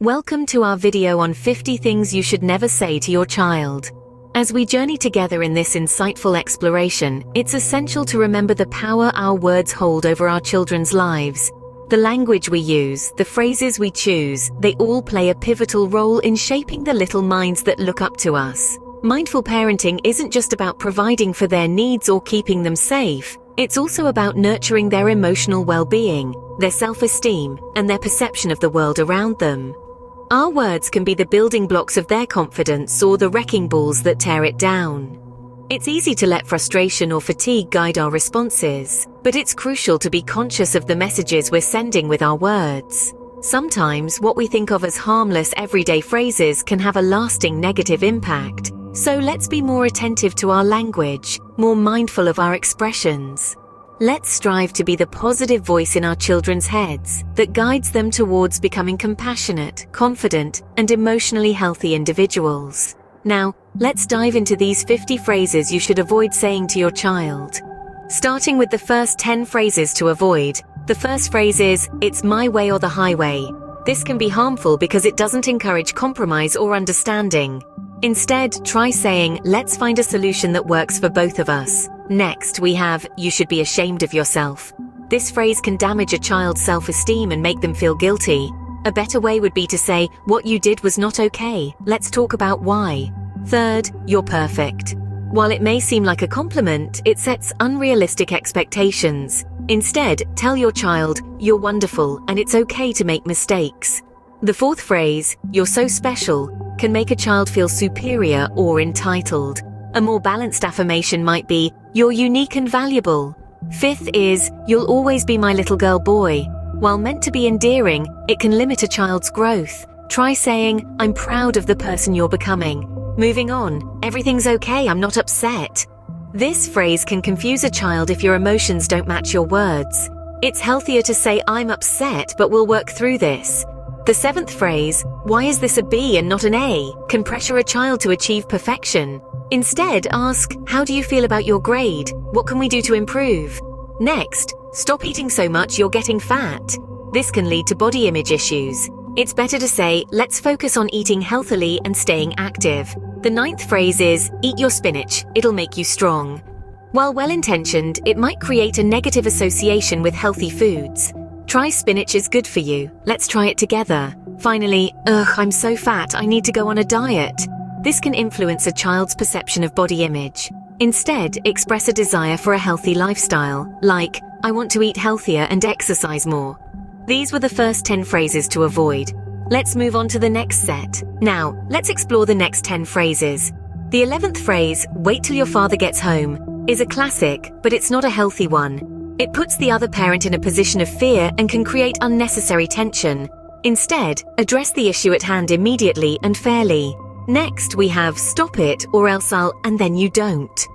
Welcome to our video on 50 things you should never say to your child. As we journey together in this insightful exploration, it's essential to remember the power our words hold over our children's lives. The language we use, the phrases we choose, they all play a pivotal role in shaping the little minds that look up to us. Mindful parenting isn't just about providing for their needs or keeping them safe. It's also about nurturing their emotional well-being, their self-esteem, and their perception of the world around them. Our words can be the building blocks of their confidence or the wrecking balls that tear it down. It's easy to let frustration or fatigue guide our responses, but it's crucial to be conscious of the messages we're sending with our words. Sometimes what we think of as harmless everyday phrases can have a lasting negative impact. So let's be more attentive to our language, more mindful of our expressions. Let's strive to be the positive voice in our children's heads that guides them towards becoming compassionate, confident, and emotionally healthy individuals. Now, let's dive into these 50 phrases you should avoid saying to your child. Starting with the first 10 phrases to avoid. The first phrase is, "It's my way or the highway." This can be harmful because it doesn't encourage compromise or understanding. Instead, try saying, "Let's find a solution that works for both of us." Next, we have, "You should be ashamed of yourself." This phrase can damage a child's self-esteem and make them feel guilty. A better way would be to say, "What you did was not okay. Let's talk about why." Third, "You're perfect." While it may seem like a compliment, it sets unrealistic expectations. Instead, tell your child, "You're wonderful and it's okay to make mistakes." The fourth phrase, "You're so special," can make a child feel superior or entitled. A more balanced affirmation might be, "You're unique and valuable." Fifth is, "You'll always be my little girl boy." While meant to be endearing, it can limit a child's growth. Try saying, "I'm proud of the person you're becoming." Moving on, "Everything's okay, I'm not upset." This phrase can confuse a child if your emotions don't match your words. It's healthier to say, "I'm upset, but we'll work through this." The seventh phrase, "Why is this a B and not an A?" can pressure a child to achieve perfection. Instead, ask, "How do you feel about your grade? What can we do to improve?" Next, "Stop eating so much, you're getting fat." This can lead to body image issues. It's better to say, "Let's focus on eating healthily and staying active." The ninth phrase is, "Eat your spinach, it'll make you strong." While well-intentioned, it might create a negative association with healthy foods. Try "Spinach is good for you. Let's try it together." Finally, "Ugh, I'm so fat, I need to go on a diet." This can influence a child's perception of body image. Instead, express a desire for a healthy lifestyle, like, "I want to eat healthier and exercise more." These were the first 10 phrases to avoid. Let's move on to the next set. Now, let's explore the next 10 phrases. The 11th phrase, "Wait till your father gets home," is a classic, but it's not a healthy one. It puts the other parent in a position of fear and can create unnecessary tension. Instead, address the issue at hand immediately and fairly. Next, we have, "Stop it, or else I'll," and then you don't.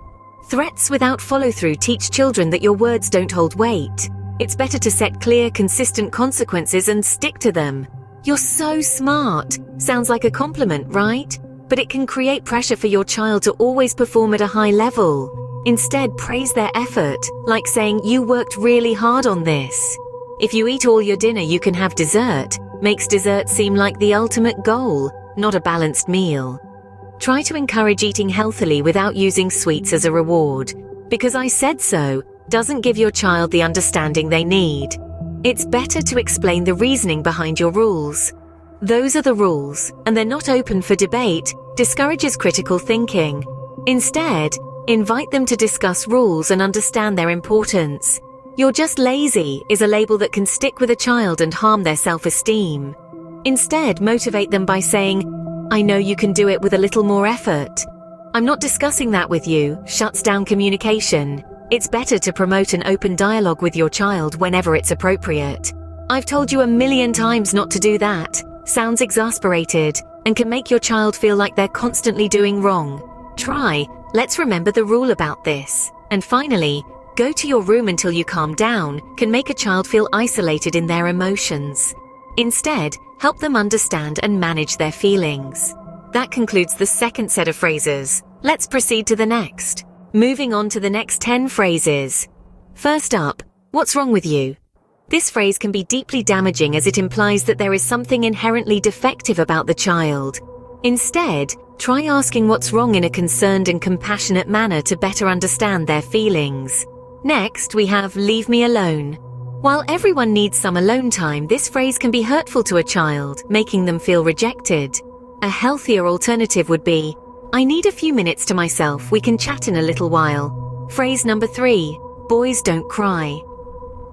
Threats without follow-through teach children that your words don't hold weight. It's better to set clear, consistent consequences and stick to them. "You're so smart." Sounds like a compliment, right? But it can create pressure for your child to always perform at a high level. Instead, praise their effort, like saying, "You worked really hard on this." "If you eat all your dinner, you can have dessert," makes dessert seem like the ultimate goal, not a balanced meal. Try to encourage eating healthily without using sweets as a reward. "Because I said so," doesn't give your child the understanding they need. It's better to explain the reasoning behind your rules. "Those are the rules, and they're not open for debate," discourages critical thinking. Instead, invite them to discuss rules and understand their importance. "You're just lazy" is a label that can stick with a child and harm their self-esteem. Instead, motivate them by saying, "I know you can do it with a little more effort." "I'm not discussing that with you," shuts down communication. It's better to promote an open dialogue with your child whenever it's appropriate. "I've told you a million times not to do that," sounds exasperated and can make your child feel like they're constantly doing wrong. Try, "Let's remember the rule about this." And finally, "Go to your room until you calm down," can make a child feel isolated in their emotions. Instead, help them understand and manage their feelings. That concludes the second set of phrases. Let's proceed to the next. Moving on to the next 10 phrases. First up, "What's wrong with you?" This phrase can be deeply damaging as it implies that there is something inherently defective about the child. Instead, try asking what's wrong in a concerned and compassionate manner to better understand their feelings. Next, we have "leave me alone." While everyone needs some alone time, this phrase can be hurtful to a child, making them feel rejected. A healthier alternative would be, "I need a few minutes to myself, we can chat in a little while." Phrase number 3, boys don't cry.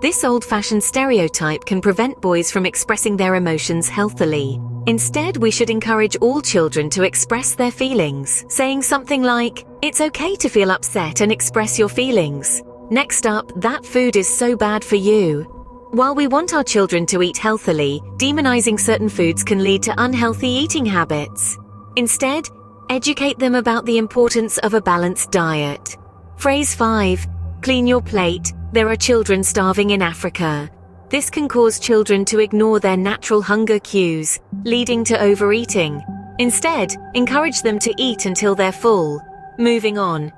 This old-fashioned stereotype can prevent boys from expressing their emotions healthily. Instead, we should encourage all children to express their feelings, saying something like, "It's okay to feel upset and express your feelings." Next up, "that food is so bad for you." While we want our children to eat healthily, demonizing certain foods can lead to unhealthy eating habits. Instead, educate them about the importance of a balanced diet. Phrase 5, clean your plate. There are children starving in Africa. This can cause children to ignore their natural hunger cues, leading to overeating. Instead, encourage them to eat until they're full. Moving on.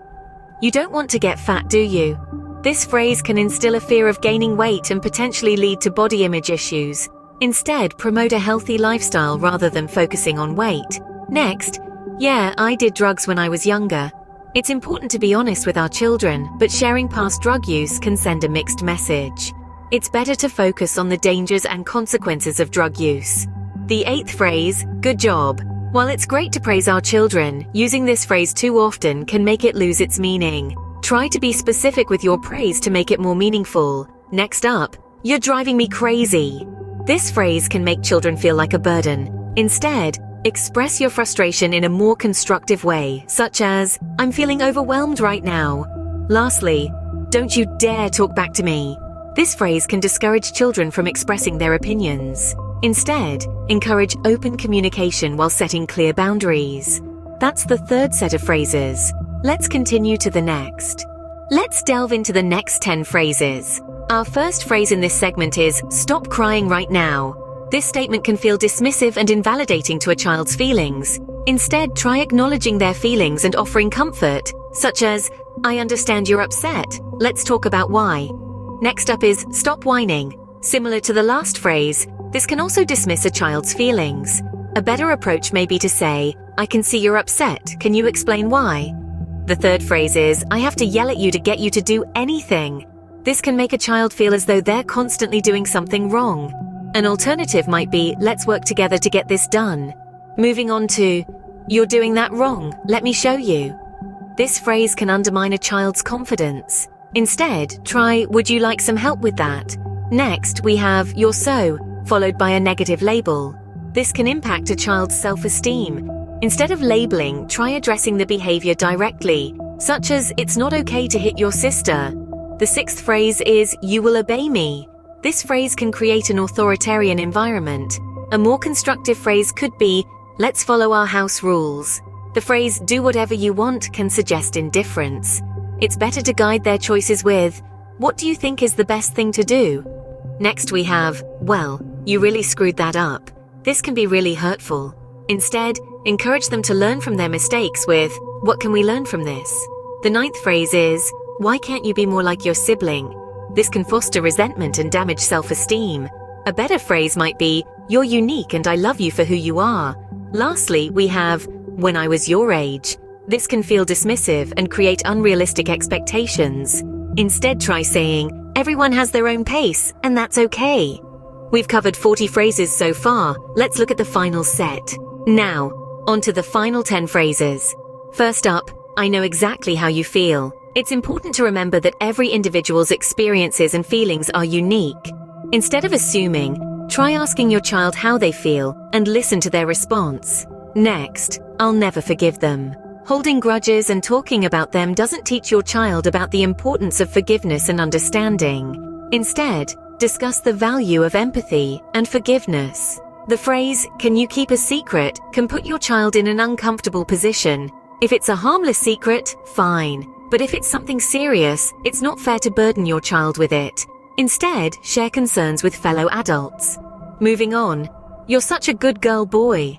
You don't want to get fat, do you? This phrase can instill a fear of gaining weight and potentially lead to body image issues. Instead, promote a healthy lifestyle rather than focusing on weight. Next, "Yeah, I did drugs when I was younger." It's important to be honest with our children, but sharing past drug use can send a mixed message. It's better to focus on the dangers and consequences of drug use. The 8th phrase, "good job." While it's great to praise our children, using this phrase too often can make it lose its meaning. Try to be specific with your praise to make it more meaningful. Next up, "you're driving me crazy." This phrase can make children feel like a burden. Instead, express your frustration in a more constructive way, such as, "I'm feeling overwhelmed right now." Lastly, "don't you dare talk back to me." This phrase can discourage children from expressing their opinions. Instead, encourage open communication while setting clear boundaries. That's the 3rd set of phrases. Let's continue to the next. Let's delve into the next 10 phrases. Our first phrase in this segment is, "stop crying right now." This statement can feel dismissive and invalidating to a child's feelings. Instead, try acknowledging their feelings and offering comfort, such as, "I understand you're upset. Let's talk about why." Next up is, "stop whining." Similar to the last phrase, this can also dismiss a child's feelings. A better approach may be to say, "I can see you're upset. Can you explain why?" The 3rd phrase is, "I have to yell at you to get you to do anything." This can make a child feel as though they're constantly doing something wrong. An alternative might be, "let's work together to get this done." Moving on to, "you're doing that wrong. Let me show you." This phrase can undermine a child's confidence. Instead, try, "would you like some help with that?" Next, we have, "you're so," followed by a negative label. This can impact a child's self-esteem. Instead of labeling, try addressing the behavior directly, such as, "it's not okay to hit your sister." The 6th phrase is, "you will obey me." This phrase can create an authoritarian environment. A more constructive phrase could be, "let's follow our house rules." The phrase, "do whatever you want," can suggest indifference. It's better to guide their choices with, "what do you think is the best thing to do?" Next we have, "well, you really screwed that up." This can be really hurtful. Instead, encourage them to learn from their mistakes with, "what can we learn from this?" The 9th phrase is, "why can't you be more like your sibling?" This can foster resentment and damage self-esteem. A better phrase might be, "you're unique and I love you for who you are." Lastly, we have, "when I was your age." This can feel dismissive and create unrealistic expectations. Instead, try saying, "everyone has their own pace, and that's okay." We've covered 40 phrases so far. Let's look at the final set. Now, on to the final 10 phrases. First up, "I know exactly how you feel." It's important to remember that every individual's experiences and feelings are unique. Instead of assuming, try asking your child how they feel and listen to their response. Next, "I'll never forgive them." Holding grudges and talking about them doesn't teach your child about the importance of forgiveness and understanding. Instead, discuss the value of empathy and forgiveness. The phrase, "can you keep a secret?" can put your child in an uncomfortable position. If it's a harmless secret, fine. But if it's something serious, it's not fair to burden your child with it. Instead, share concerns with fellow adults. Moving on, "you're such a good girl, boy."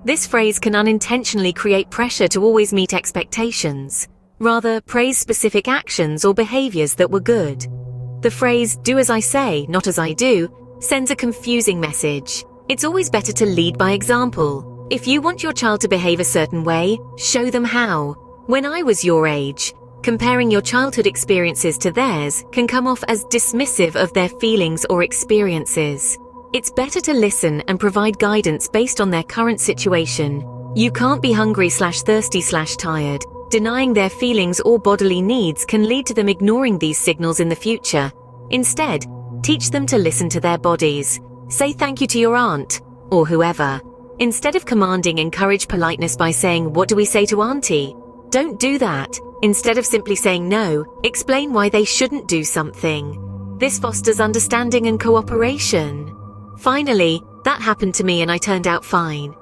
This phrase can unintentionally create pressure to always meet expectations. Rather, praise specific actions or behaviors that were good. The phrase, "do as I say, not as I do," sends a confusing message. It's always better to lead by example. If you want your child to behave a certain way, show them how. When I was your age, comparing your childhood experiences to theirs can come off as dismissive of their feelings or experiences. It's better to listen and provide guidance based on their current situation. You can't be hungry/thirsty/tired. Denying their feelings or bodily needs can lead to them ignoring these signals in the future. Instead, teach them to listen to their bodies. Say thank you to your aunt, or whoever. Instead of commanding, encourage politeness by saying, "What do we say to auntie?" Don't do that. Instead of simply saying no, explain why they shouldn't do something. This fosters understanding and cooperation. Finally, that happened to me and I turned out fine.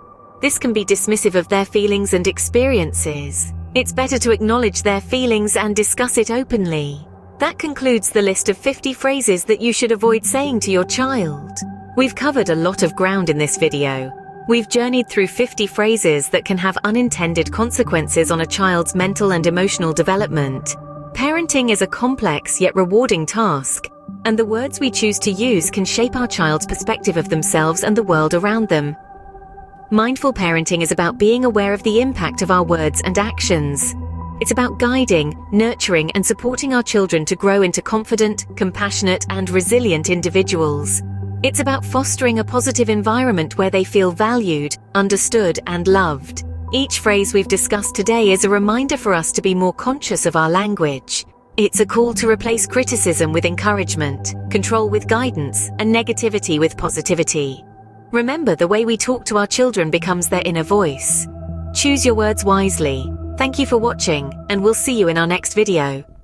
This can be dismissive of their feelings and experiences. It's better to acknowledge their feelings and discuss it openly. That concludes the list of 50 phrases that you should avoid saying to your child. We've covered a lot of ground in this video. We've journeyed through 50 phrases that can have unintended consequences on a child's mental and emotional development. Parenting is a complex yet rewarding task, and the words we choose to use can shape our child's perspective of themselves and the world around them. Mindful parenting is about being aware of the impact of our words and actions. It's about guiding, nurturing, and supporting our children to grow into confident, compassionate, and resilient individuals. It's about fostering a positive environment where they feel valued, understood, and loved. Each phrase we've discussed today is a reminder for us to be more conscious of our language. It's a call to replace criticism with encouragement, control with guidance, and negativity with positivity. Remember, the way we talk to our children becomes their inner voice. Choose your words wisely. Thank you for watching, and we'll see you in our next video.